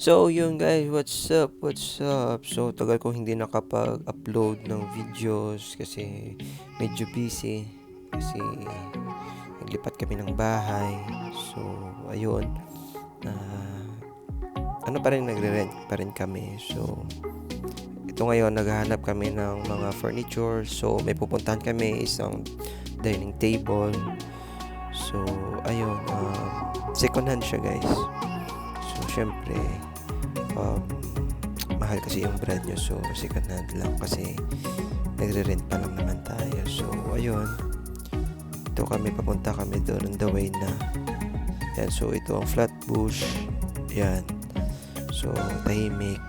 So yun guys, what's up, what's up? So tagal ko hindi nakapag-upload ng videos kasi medyo busy kasi naglipat kami ng bahay. So ayun, ano pa rin, nagre-rent pa rin kami. So ito ngayon, naghahanap kami ng mga furniture. So may pupuntahan kami, isang dining table. So ayun, second hand siya guys. So syempre mahal kasi yung brand nyo, so second hand lang kasi nagre-rent pa lang naman tayo. So ayun, ito kami, papunta kami doon on the way na yan. So ito ang Flatbush, yan. So tahimik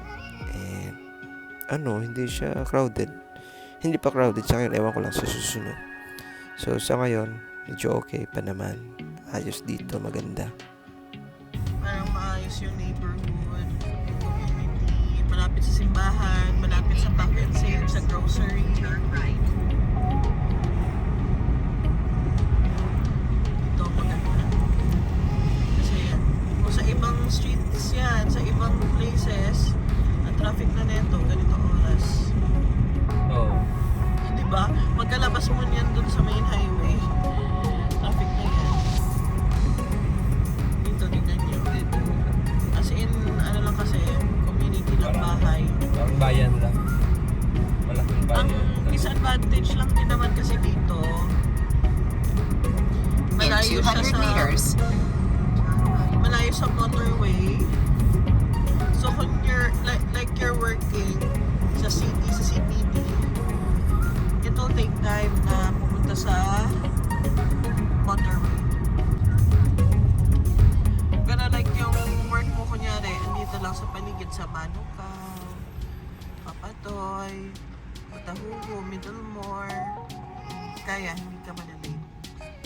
and hindi siya crowded, hindi pa crowded sa ngayon, ewan ko lang sa susunod. So sa ngayon medyo okay pa naman, ayos dito, maganda. Parang maayos yung neighborhood, yung community, malapit sa simbahan, malapit sa back and save, sa grocery. Ito maganda. Kasi yan, kung sa ibang streets yan, sa ibang places, ang traffic na neto, ganito oras. Oo. Diba? Pagkalabas mo niyan dun sa main highway, traffic na yan. Dito din yan yun. As in, ano lang kasi, community lang bahay. Parang bayan lang. Malaking Ang bayan. disadvantage lang din naman kasi dito, In 200 meters, malayo sa motorway. So kung you're like you're working sa city, sa CBD, it'll take time na pumunta sa motorway. Pero like yung work mo kunyari, andito lang sa paligid sa Manukaw, Papatoy, Patahugo, Middlemore, kaya hindi ka malilate.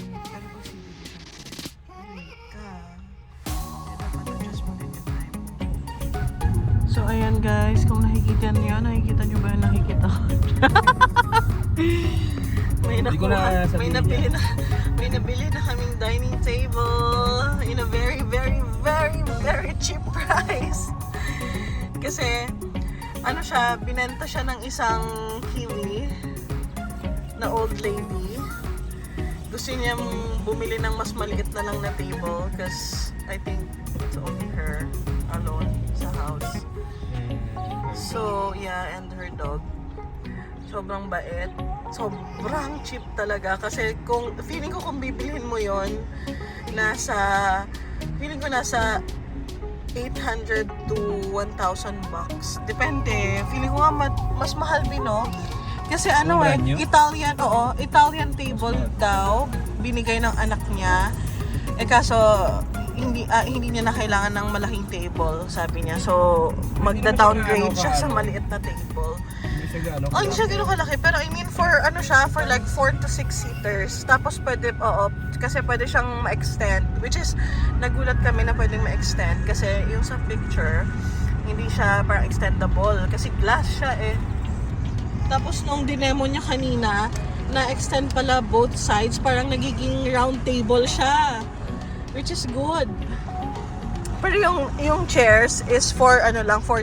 Pero kung CBD ka, malilate ka. Kaya dapat adjust mo din yung time mo. So ayan guys, kung nakikita nyo ba yung nakikita ko? may Hindi ko na may sabihin nabili na kaming dining table in a very, very, very, very cheap price. Kasi ano siya, binenta siya ng isang Kiwi na old lady. Gusto niya bumili ng mas maliit na lang na table because I think it's only her alone sa house. So yeah, and her dog. Sobrang bait. Sobrang cheap talaga. Kasi feeling ko kung bibilhin mo yon feeling ko nasa 800 to 1,000 bucks. Depende. Feeling ko nga mas mahal din, no? Kasi ano brand new? Italian table daw. Binigay ng anak niya. Kaso hindi niya na kailangan ng malaking table, sabi niya. So, magda-downgrade siya sa maliit na table. Hindi siya gano'ng kalaki, pero I mean for like 4 to 6 seaters. Tapos pwede, kasi pwede siyang ma-extend, which is nagulat kami na pwedeng ma-extend kasi yung sa picture hindi siya parang extendable kasi glass siya eh. Tapos nung dinemo niya kanina, na-extend pala both sides, parang nagiging round table siya, which is good. Pero yung chairs is for 4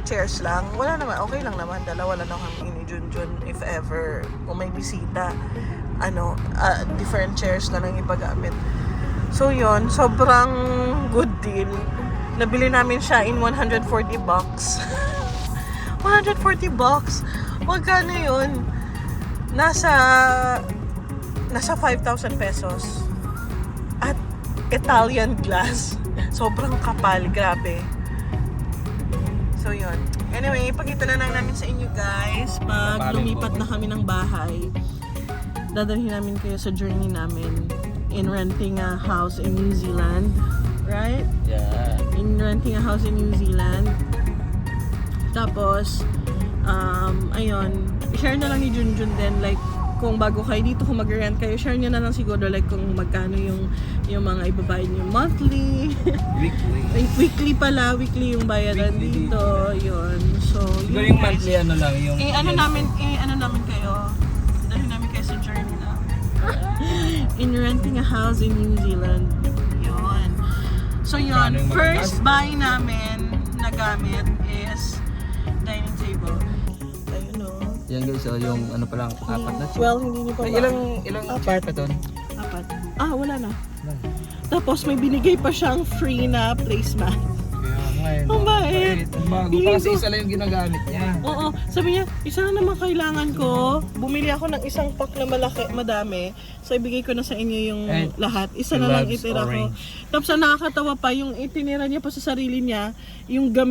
chairs lang. Wala naman, okay lang naman. Dalawa lang kami ni Junjun if ever kung may bisita. Different chairs na lang ipagamit. So yun, sobrang good deal. Nabili namin siya in 140 bucks. 140 bucks. Magkano yun? Nasa 5,000 pesos. At Italian glass. Sobrang kapal, grabe. So yun. Anyway, ipakita na lang namin sa inyo guys pag lumipat na kami ng bahay. Dadalhin namin kayo sa journey namin in renting a house in New Zealand. Right? Yeah. In renting a house in New Zealand. Tapos, ayun, share na lang ni Junjun din, like, kung bago kayo dito, kung mag-rent kayo, share nyo na lang siguro like kung magkano yung mga ibabayad nyo monthly. Weekly pala, weekly yung bayaran Weekly dito. Yun. So, Siguro yun yung guys. monthly lang yung... Ano namin kayo. Dahil namin kayo sa journey namin. In renting a house in New Zealand. Yun. So yun, Magkano yung first buy namin ginagamit is dining table. Ayun o. Yan guys, so yung ano pa lang, apat na chair. Well, hindi niyo pa Ay, ba? ilang Apat. chair pa doon? Apat. Wala na. Tapos may binigay pa siyang free na placemat. Kaya nga Ang bait. Ang bago pa kasi isa lang yung ginagamit niya. Oo, sabi niya, isa na naman kailangan ko. Bumili ako ng isang pack na malaki, madami. So ibigay ko na sa inyo yung And lahat. Isa she na lang loves itira ko. orange. Tapos ang nakakatawa pa, yung itinira niya pa sa sarili niya, yung gamit